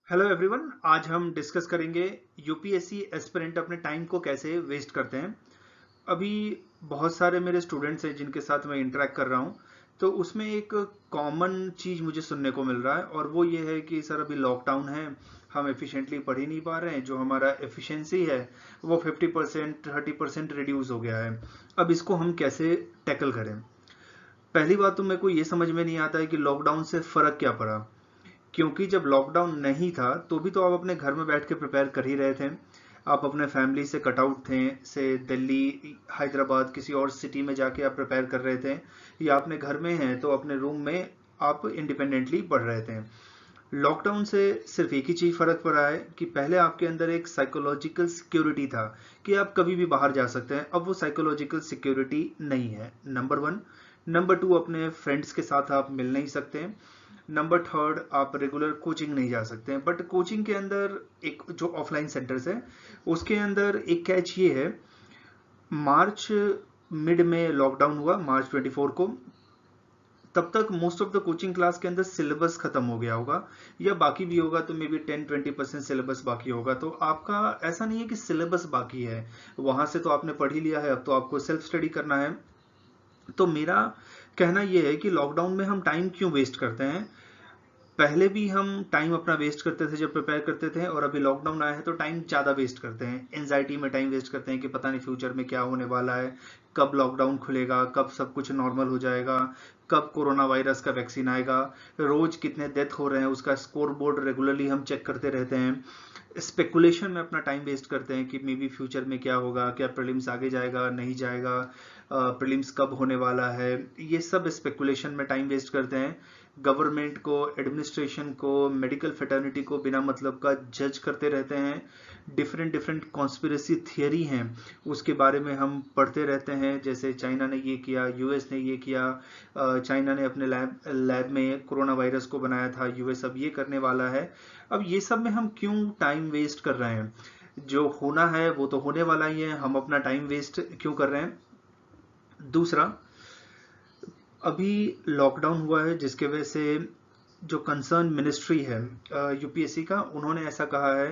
Hello everyone, आज हम discuss करेंगे यूपीएससी एस्पिरेंट अपने टाइम को कैसे वेस्ट करते हैं। अभी बहुत सारे मेरे स्टूडेंट्स हैं जिनके साथ मैं इंटरेक्ट कर रहा हूँ, तो उसमें एक कॉमन चीज़ मुझे सुनने को मिल रहा है और वो ये है कि सर अभी लॉकडाउन है, हम एफिशिएंटली पढ़ ही नहीं पा रहे हैं, जो हमारा एफिशिएंसी है वो 50% 30% रिड्यूस हो गया है। अब इसको हम कैसे टैकल करें। पहली बात तो मेरे को ये समझ में नहीं आता है कि लॉकडाउन से फ़र्क क्या पड़ा, क्योंकि जब लॉकडाउन नहीं था तो भी तो आप अपने घर में बैठ के प्रिपेयर कर ही रहे थे। आप अपने फैमिली से कट आउट थे, से दिल्ली, हैदराबाद, किसी और सिटी में जाके आप प्रिपेयर कर रहे थे, या अपने घर में हैं तो अपने रूम में आप इंडिपेंडेंटली पढ़ रहे थे। लॉकडाउन से सिर्फ एक ही चीज फर्क पड़ा है कि पहले आपके अंदर एक साइकोलॉजिकल सिक्योरिटी था कि आप कभी भी बाहर जा सकते हैं, अब वो साइकोलॉजिकल सिक्योरिटी नहीं है, नंबर वन। नंबर टू, अपने फ्रेंड्स के साथ आप मिल नहीं सकते। नंबर थर्ड, आप रेगुलर कोचिंग नहीं जा सकते हैं। बट कोचिंग के अंदर एक जो ऑफलाइन सेंटर्स है उसके अंदर एक कैच ये है, मार्च मिड में लॉकडाउन हुआ, मार्च 24 को, तब तक most of the coaching class के अंदर सिलेबस खत्म हो गया होगा, या बाकी भी होगा तो मे बी 10-20% सिलेबस बाकी होगा। तो आपका ऐसा नहीं है कि सिलेबस बाकी है, वहां से तो आपने पढ़ ही लिया है, अब तो आपको सेल्फ स्टडी करना है। तो मेरा कहना यह है कि लॉकडाउन में हम टाइम क्यों वेस्ट करते हैं। पहले भी हम टाइम अपना वेस्ट करते थे जब प्रिपेयर करते थे, और अभी लॉकडाउन आया है तो टाइम ज़्यादा वेस्ट करते हैं, एंजाइटी में टाइम वेस्ट करते हैं कि पता नहीं फ्यूचर में क्या होने वाला है, कब लॉकडाउन खुलेगा, कब सब कुछ नॉर्मल हो जाएगा, कब कोरोना वायरस का वैक्सीन आएगा, रोज कितने डेथ हो रहे हैं उसका स्कोर बोर्ड रेगुलरली हम चेक करते रहते हैं। स्पेकुलेशन में अपना टाइम वेस्ट करते हैं कि मे बी फ्यूचर में क्या होगा, क्या प्रीलिम्स आगे जाएगा नहीं जाएगा, प्रीलिम्स कब होने वाला है, ये सब स्पेकुलेशन में टाइम वेस्ट करते हैं। गवर्नमेंट को, एडमिनिस्ट्रेशन को, मेडिकल फेटर्निटी को बिना मतलब का जज करते रहते हैं। डिफरेंट डिफरेंट कॉन्स्पिरेसी थियरी हैं उसके बारे में हम पढ़ते रहते हैं, जैसे चाइना ने ये किया, यूएस ने ये किया, चाइना ने अपने लैब में कोरोना वायरस को बनाया था, यूएस अब ये करने वाला है। अब ये सब में हम क्यों टाइम वेस्ट कर रहे हैं, जो होना है वो तो होने वाला ही है, हम अपना टाइम वेस्ट क्यों कर रहे हैं। दूसरा, अभी लॉकडाउन हुआ है जिसके वजह से जो कंसर्न मिनिस्ट्री है यूपीएससी का, उन्होंने ऐसा कहा है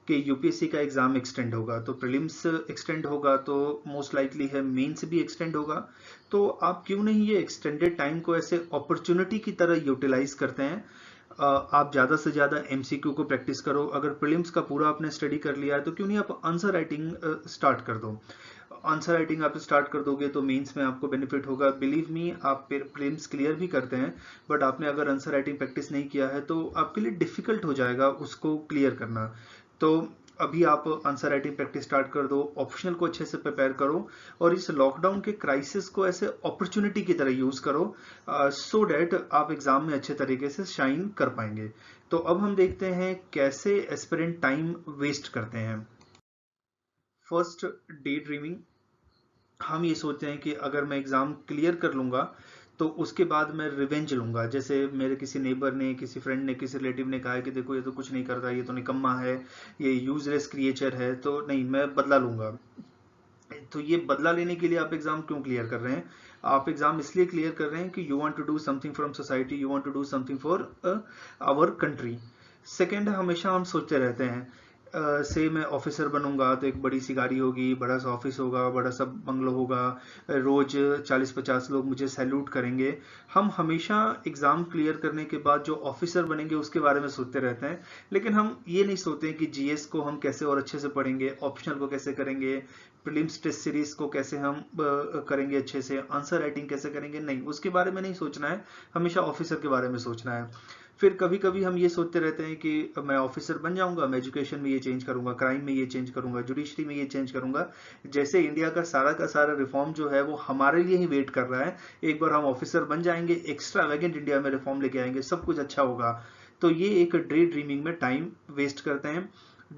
कि यूपीएससी का एग्जाम एक्सटेंड होगा, तो प्रीलिम्स एक्सटेंड होगा तो मोस्ट लाइकली है मेंस भी एक्सटेंड होगा। तो आप क्यों नहीं ये एक्सटेंडेड टाइम को ऐसे अपॉर्चुनिटी की तरह यूटिलाइज करते हैं। आप ज़्यादा से ज़्यादा एमसीक्यू को प्रैक्टिस करो। अगर प्रीलिम्स का पूरा आपने स्टडी कर लिया है तो क्यों नहीं आप आंसर राइटिंग स्टार्ट कर दो। आंसर राइटिंग आप स्टार्ट कर दोगे तो मेंस में आपको बेनिफिट होगा। बिलीव मी, आप प्रीलिम्स क्लियर भी करते हैं, बट आपने अगर आंसर राइटिंग प्रैक्टिस नहीं किया है तो आपके लिए डिफिकल्ट हो जाएगा उसको क्लियर करना। तो अभी आप आंसर राइटिंग प्रैक्टिस स्टार्ट कर दो, ऑप्शनल को अच्छे से प्रिपेयर करो, और इस लॉकडाउन के क्राइसिस को ऐसे अपॉर्चुनिटी की तरह यूज करो, सो डैट आप एग्जाम में अच्छे तरीके से शाइन कर पाएंगे। तो अब हम देखते हैं कैसे एस्पिरेंट टाइम वेस्ट करते हैं। First, day dreaming. हम ये सोचते हैं कि अगर मैं एग्जाम क्लियर कर लूंगा तो उसके बाद मैं रिवेंज लूंगा। जैसे मेरे किसी नेबर ने, किसी फ्रेंड ने, किसी रिलेटिव ने कहा है कि देखो ये तो कुछ नहीं करता, ये तो निकम्मा है, ये यूजलेस क्रिएचर है, तो नहीं, मैं बदला लूंगा। तो ये बदला लेने के लिए आप एग्जाम क्यों क्लियर कर रहे हैं। आप एग्जाम इसलिए क्लियर कर रहे हैं कि you want to do something from society, you want to do something for our country. Second, हमेशा हम सोचते रहते हैं से मैं ऑफिसर बनूंगा तो एक बड़ी सी गाड़ी होगी, बड़ा सा ऑफिस होगा, बड़ा सा बंगलो होगा, रोज 40-50 लोग मुझे सैल्यूट करेंगे। हम हमेशा एग्जाम क्लियर करने के बाद जो ऑफिसर बनेंगे उसके बारे में सोचते रहते हैं, लेकिन हम ये नहीं सोचते हैं कि जीएस को हम कैसे और अच्छे से पढ़ेंगे, ऑप्शनल को कैसे करेंगे, प्रीलिम्स टेस्ट सीरीज को कैसे हम करेंगे अच्छे से, आंसर राइटिंग कैसे करेंगे, नहीं, उसके बारे में नहीं सोचना है, हमेशा ऑफिसर के बारे में सोचना है। फिर कभी कभी हम ये सोचते रहते हैं कि मैं ऑफिसर बन जाऊंगा, मैं एजुकेशन में ये चेंज करूंगा, क्राइम में ये चेंज करूंगा, जुडिशरी में ये चेंज करूंगा। जैसे इंडिया का सारा रिफॉर्म जो है वो हमारे लिए ही वेट कर रहा है। एक बार हम ऑफिसर बन जाएंगे, एक्स्ट्रा वैगेंट इंडिया में रिफॉर्म लेके आएंगे, सब कुछ अच्छा होगा। तो ये एक डे ड्रीमिंग में टाइम वेस्ट करते हैं।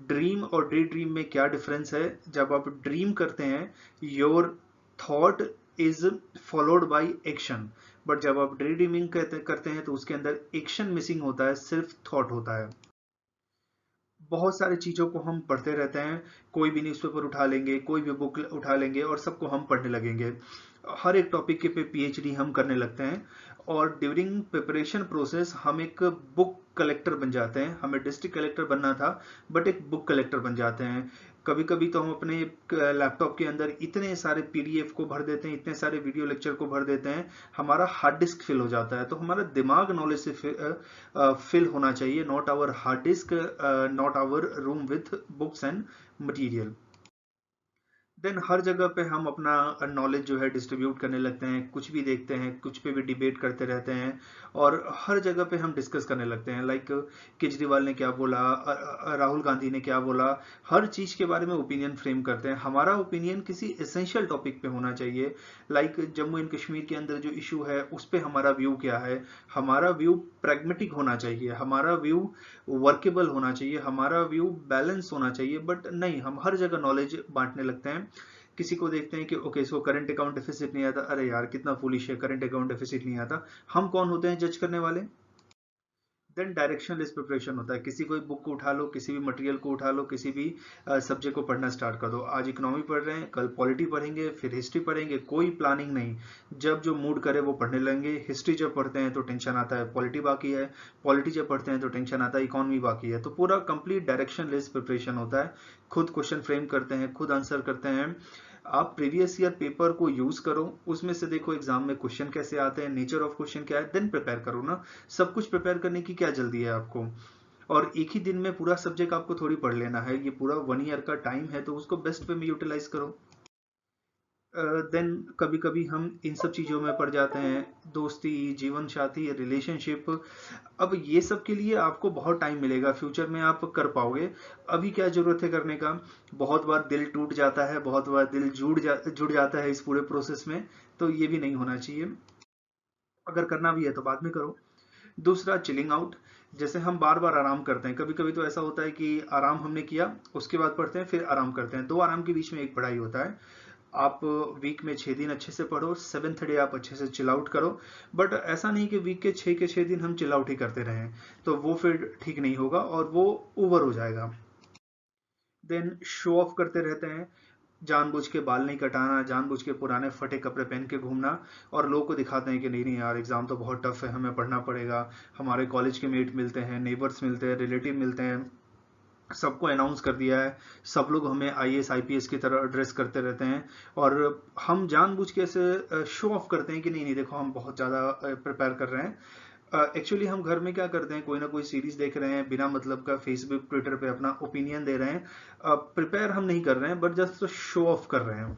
ड्रीम और डे ड्रीम में क्या डिफरेंस है। जब आप ड्रीम करते हैं, your thought is followed by action, but जब आप डे ड्रीमिंग करते हैं तो उसके अंदर एक्शन मिसिंग होता है, सिर्फ थॉट होता है। बहुत सारी चीज़ों को हम पढ़ते रहते हैं, कोई भी न्यूज़पेपर उठा लेंगे, कोई भी बुक उठा लेंगे और सबको हम पढ़ने लगेंगे। हर एक टॉपिक के पे पीएचडी हम करने लगते हैं, और ड्यूरिंग प्रिपरेशन प्रोसेस हम एक बुक कलेक्टर बन जाते हैं। हमें डिस्ट्रिक्ट कलेक्टर बनना था बट एक बुक कलेक्टर बन जाते हैं। कभी कभी तो हम अपने लैपटॉप के अंदर इतने सारे पीडीएफ को भर देते हैं, इतने सारे वीडियो लेक्चर को भर देते हैं, हमारा हार्ड डिस्क फिल हो जाता है। तो हमारा दिमाग नॉलेज से फिल होना चाहिए, not our hard disk, not our room with books and material. Then हर जगह पे हम अपना नॉलेज जो है डिस्ट्रीब्यूट करने लगते हैं, कुछ भी देखते हैं, कुछ पे भी डिबेट करते रहते हैं और हर जगह पे हम डिस्कस करने लगते हैं। लाइक केजरीवाल ने क्या बोला, राहुल गांधी ने क्या बोला, हर चीज के बारे में ओपिनियन फ्रेम करते हैं। हमारा ओपिनियन किसी एसेंशियल टॉपिक पे होना चाहिए। लाइक जम्मू एंड कश्मीर के अंदर जो इशू है उस पर हमारा व्यू क्या है, हमारा व्यू प्रैग्मेटिक होना चाहिए, हमारा व्यू वर्केबल होना चाहिए, हमारा व्यू बैलेंस होना चाहिए। बट नहीं, हम हर जगह नॉलेज बांटने लगते हैं। किसी को देखते हैं कि ओके इसको करंट अकाउंट डेफिसिट नहीं आता, अरे यार कितना फूलिश है, करंट अकाउंट डेफिसिट नहीं आता। हम कौन होते हैं जज करने वाले? देन डायरेक्शनलेस प्रिपरेशन होता है। किसी कोई बुक को उठा लो, किसी भी मटेरियल को उठा लो, किसी भी सब्जेक्ट को पढ़ना स्टार्ट कर दो। आज इकोनॉमी पढ़ रहे हैं, कल पॉलिटी पढ़ेंगे, फिर हिस्ट्री पढ़ेंगे, कोई प्लानिंग नहीं, जब जो मूड करे वो पढ़ने लगेंगे। हिस्ट्री जब पढ़ते हैं तो टेंशन आता है पॉलिटी बाकी है, पॉलिटी जब पढ़ते हैं तो टेंशन आता है इकोनॉमी बाकी है। तो पूरा कंप्लीट डायरेक्शनलेस प्रिपरेशन होता है। खुद क्वेश्चन फ्रेम करते हैं, खुद आंसर करते हैं। आप प्रीवियस ईयर पेपर को यूज करो, उसमें से देखो एग्जाम में क्वेश्चन कैसे आते हैं, नेचर ऑफ क्वेश्चन क्या है, देन प्रिपेयर करो ना। सब कुछ प्रिपेयर करने की क्या जल्दी है आपको? और एक ही दिन में पूरा सब्जेक्ट आपको थोड़ी पढ़ लेना है, ये पूरा 1 ईयर का टाइम है, तो उसको बेस्ट वे में यूटिलाइज करो। देन कभी कभी हम इन सब चीजों में पड़ जाते हैं, दोस्ती, जीवन साथी, रिलेशनशिप। अब ये सब के लिए आपको बहुत टाइम मिलेगा, फ्यूचर में आप कर पाओगे। अभी क्या जरूरत है करने का? बहुत बार दिल टूट जाता है, बहुत बार दिल जुड़ जाता है इस पूरे प्रोसेस में, तो ये भी नहीं होना चाहिए। अगर करना भी है तो बाद में करो। दूसरा, चिलिंग आउट। जैसे हम बार बार आराम करते हैं, कभी कभी तो ऐसा होता है कि आराम हमने किया, उसके बाद पढ़ते हैं, फिर आराम करते हैं। दो आराम के बीच में एक पढ़ाई होता है। आप वीक में 6 दिन अच्छे से पढ़ो, 7th डे आप अच्छे से चिल आउट करो। बट ऐसा नहीं कि वीक के 6 दिन हम चिल आउट ही करते रहें, तो वो फिर ठीक नहीं होगा और वो ओवर हो जाएगा। देन शो ऑफ करते रहते हैं, जानबूझ के बाल नहीं कटाना, जानबूझ के पुराने फटे कपड़े पहन के घूमना, और लोगों को दिखाते हैं कि नहीं नहीं यार एग्जाम तो बहुत टफ है, हमें पढ़ना पड़ेगा। हमारे कॉलेज के मेट मिलते हैं, नेबर्स मिलते हैं, रिलेटिव मिलते हैं, सबको अनाउंस कर दिया है, सब लोग हमें आईएएस आईपीएस की तरह एड्रेस करते रहते हैं, और हम जानबूझ के ऐसे शो ऑफ करते हैं कि नहीं नहीं देखो हम बहुत ज़्यादा प्रिपेयर कर रहे हैं। एक्चुअली हम घर में क्या करते हैं, कोई ना कोई सीरीज देख रहे हैं, बिना मतलब का फेसबुक ट्विटर पे अपना ओपिनियन दे रहे हैं। प्रिपेयर हम नहीं कर रहे हैं, बट जस्ट शो ऑफ कर रहे हैं।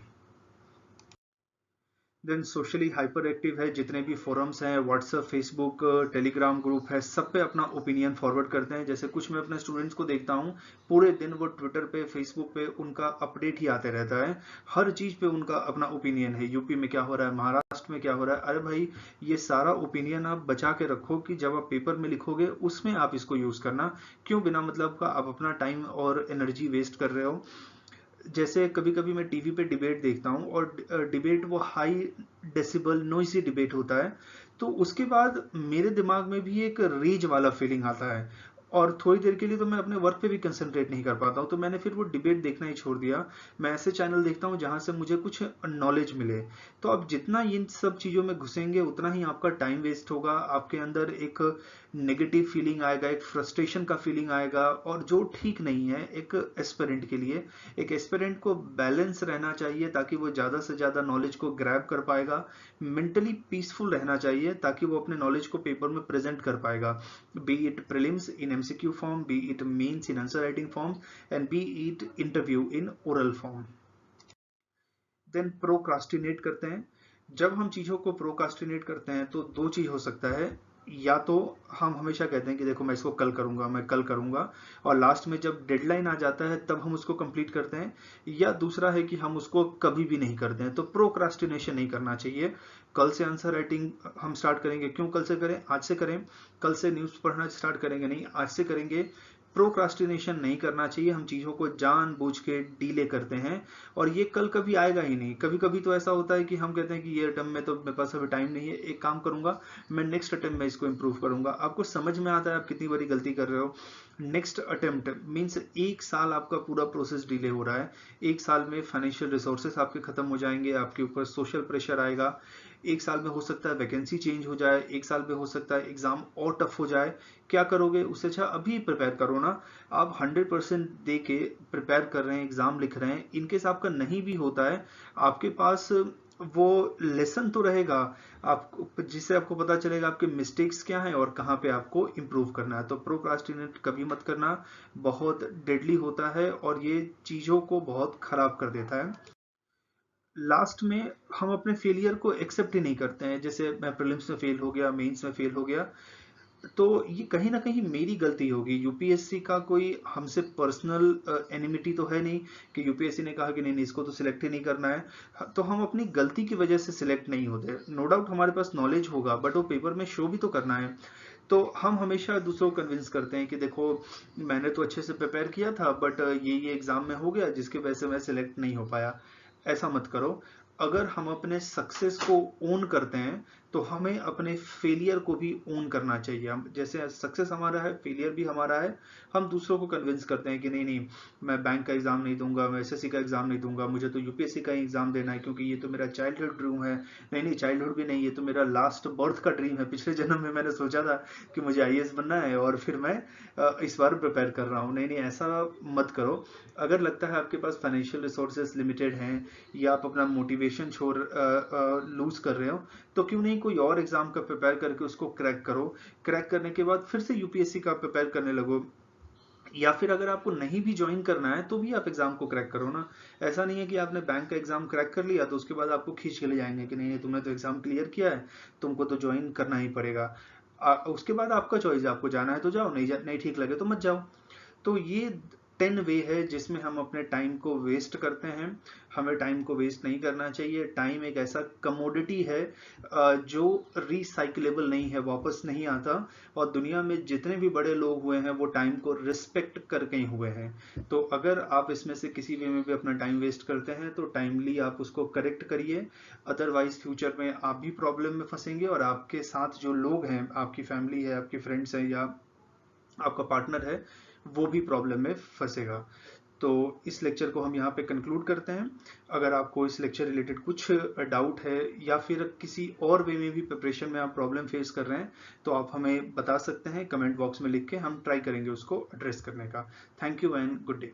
देन सोशली हाइपर एक्टिव है, जितने भी फोरम्स हैं, व्हाट्सएप, फेसबुक, टेलीग्राम ग्रुप है, सब पे अपना ओपिनियन फॉरवर्ड करते हैं। जैसे कुछ मैं अपने स्टूडेंट्स को देखता हूँ, पूरे दिन वो ट्विटर पे, फेसबुक पे उनका अपडेट ही आते रहता है, हर चीज पे उनका अपना ओपिनियन है। यूपी में क्या हो रहा है, महाराष्ट्र में क्या हो रहा है, अरे भाई ये सारा ओपिनियन आप बचा के रखो कि जब आप पेपर में लिखोगे उसमें आप इसको यूज करना। क्यों बिना मतलब का आप अपना टाइम और एनर्जी वेस्ट कर रहे हो? जैसे कभी कभी मैं टीवी पे डिबेट देखता हूँ और डिबेट वो हाई डेसिबल नॉइसी डिबेट होता है, तो उसके बाद मेरे दिमाग में भी एक रेज वाला फीलिंग आता है, और थोड़ी देर के लिए तो मैं अपने वर्क पे भी कंसंट्रेट नहीं कर पाता हूँ, तो मैंने फिर वो डिबेट देखना ही छोड़ दिया। मैं ऐसे चैनल देखता हूँ जहां से मुझे कुछ नॉलेज मिले। तो आप जितना इन सब चीजों में घुसेंगे उतना ही आपका टाइम वेस्ट होगा, आपके अंदर एक नेगेटिव फीलिंग आएगा, एक फ्रस्ट्रेशन का फीलिंग आएगा, और जो ठीक नहीं है एक एस्पिरेंट के लिए। एक एस्पिरेंट को बैलेंस रहना चाहिए ताकि वो ज्यादा से ज्यादा नॉलेज को ग्रैब कर पाएगा, मेंटली पीसफुल रहना चाहिए ताकि वो अपने नॉलेज को पेपर में प्रेजेंट कर पाएगा, be it prelims in MCQ form, be it mains in answer writing form, and be it interview in oral form. Then procrastinate करते हैं। जब हम चीजों को प्रोक्रास्टिनेट करते हैं तो दो चीज हो सकता है, या तो हम हमेशा कहते हैं कि देखो मैं इसको कल करूंगा, मैं कल करूंगा, और लास्ट में जब डेडलाइन आ जाता है तब हम उसको कंप्लीट करते हैं, या दूसरा है कि हम उसको कभी भी नहीं करते हैं। तो प्रोक्रास्टिनेशन नहीं करना चाहिए। कल से आंसर राइटिंग हम स्टार्ट करेंगे, क्यों कल से करें, आज से करें। कल से न्यूज पढ़ना स्टार्ट करेंगे, नहीं आज से करेंगे। प्रोक्रास्टिनेशन नहीं करना चाहिए, हम चीजों को जानबूझ के डीले करते हैं, और ये कल कभी आएगा ही नहीं। कभी कभी तो ऐसा होता है कि हम कहते हैं कि ये अटेम्प्ट में तो मेरे पास अभी टाइम नहीं है, एक काम करूंगा मैं नेक्स्ट अटेम्प्ट में इसको इंप्रूव करूंगा। आपको समझ में आता है आप कितनी बड़ी गलती कर रहे हो। नेक्स्ट अटेम्प्ट मीन्स 1 साल आपका पूरा प्रोसेस डिले हो रहा है। 1 साल में फाइनेंशियल रिसोर्सेस आपके खत्म हो जाएंगे, आपके ऊपर सोशल प्रेशर आएगा। एक साल में हो सकता है वैकेंसी चेंज हो जाए, एक साल में हो सकता है एग्जाम और टफ हो जाए। क्या करोगे? उससे अच्छा अभी प्रिपेयर करो ना। आप 100% दे के प्रिपेयर कर रहे हैं, एग्जाम लिख रहे हैं, इनकेस आपका नहीं भी होता है, आपके पास वो लेसन तो रहेगा आपको, जिससे आपको पता चलेगा आपके मिस्टेक्स क्या हैं और कहाँ पे आपको इम्प्रूव करना है। तो प्रोक्रास्टिनेट कभी मत करना, बहुत डेडली होता है और ये चीज़ों को बहुत खराब कर देता है। लास्ट में हम अपने फेलियर को एक्सेप्ट ही नहीं करते हैं। जैसे मैं प्रीलिम्स में फेल हो गया, मेंस में फेल हो गया, तो ये कहीं ना कहीं मेरी गलती होगी। यूपीएससी का कोई हमसे पर्सनल एनिमिटी तो है नहीं कि यूपीएससी ने कहा कि नहीं नहीं इसको तो सिलेक्ट ही नहीं करना है, तो हम अपनी गलती की वजह से सिलेक्ट नहीं होते। नो डाउट हमारे पास नॉलेज होगा, बट वो पेपर में शो भी तो करना है। तो हम हमेशा दूसरों को कन्विंस करते हैं कि देखो मैंने तो अच्छे से प्रिपेयर किया था, बट ये एग्जाम में हो गया जिसकी वजह से मैं सिलेक्ट नहीं हो पाया। ऐसा मत करो। अगर हम अपने सक्सेस को ओन करते हैं तो हमें अपने फेलियर को भी ओन करना चाहिए। हम जैसे सक्सेस हमारा है, फेलियर भी हमारा है। हम दूसरों को कन्विंस करते हैं कि नहीं नहीं मैं बैंक का एग्जाम नहीं दूंगा, मैं एसएससी का एग्जाम नहीं दूंगा, मुझे तो यूपीएससी का ही एग्जाम देना है क्योंकि ये तो मेरा चाइल्डहुड ड्रीम है। नहीं नहीं चाइल्डहुड भी नहीं, ये तो मेरा लास्ट बर्थ का ड्रीम है। पिछले जन्म में मैंने सोचा था कि मुझे आईएएस बनना है और फिर मैं इस बार प्रिपेयर कर रहा हूँ। नहीं नहीं ऐसा मत करो। अगर लगता है आपके पास फाइनेंशियल रिसोर्सेज लिमिटेड हैं या आप अपना मोटिवेशन छोड़ लूज कर रहे हो, तो क्यों नहीं कोई और एग्जाम का प्रिपेयर करके उसको क्रैक करो। क्रैक करने के बाद फिर से यूपीएससी का प्रिपेयर करने लगो, या फिर अगर आपको नहीं भी ज्वाइन करना है तो भी आप एग्जाम को क्रैक करो ना। ऐसा नहीं है कि आपने बैंक का एग्जाम क्रैक कर लिया तो उसके बाद आपको खींच के ले जाएंगे कि नहीं नहीं तुमने तो एग्जाम क्लियर किया है, तुमको तो ज्वाइन करना ही पड़ेगा। उसके बाद आपका चॉइस है, आपको जाना है तो जाओ, नहीं ठीक लगे तो मत जाओ। तो ये 10 वे है जिसमें हम अपने टाइम को वेस्ट करते हैं। हमें टाइम को वेस्ट नहीं करना चाहिए। टाइम एक ऐसा कमोडिटी है जो रिसाइकलेबल नहीं है, वापस नहीं आता। और दुनिया में जितने भी बड़े लोग हुए हैं वो टाइम को रिस्पेक्ट करके ही हुए हैं। तो अगर आप इसमें से किसी वे में भी अपना टाइम वेस्ट करते हैं तो टाइमली आप उसको करेक्ट करिए। अदरवाइज फ्यूचर में आप भी प्रॉब्लम में फंसेंगे और आपके साथ जो लोग हैं, आपकी फैमिली है, आपके फ्रेंड्स हैं या आपका पार्टनर है, वो भी प्रॉब्लम में फंसेगा। तो इस लेक्चर को हम यहाँ पे कंक्लूड करते हैं। अगर आपको इस लेक्चर रिलेटेड कुछ डाउट है या फिर किसी और वे में भी प्रिपरेशन में आप प्रॉब्लम फेस कर रहे हैं तो आप हमें बता सकते हैं कमेंट बॉक्स में लिख के, हम ट्राई करेंगे उसको एड्रेस करने का। Thank you and good day.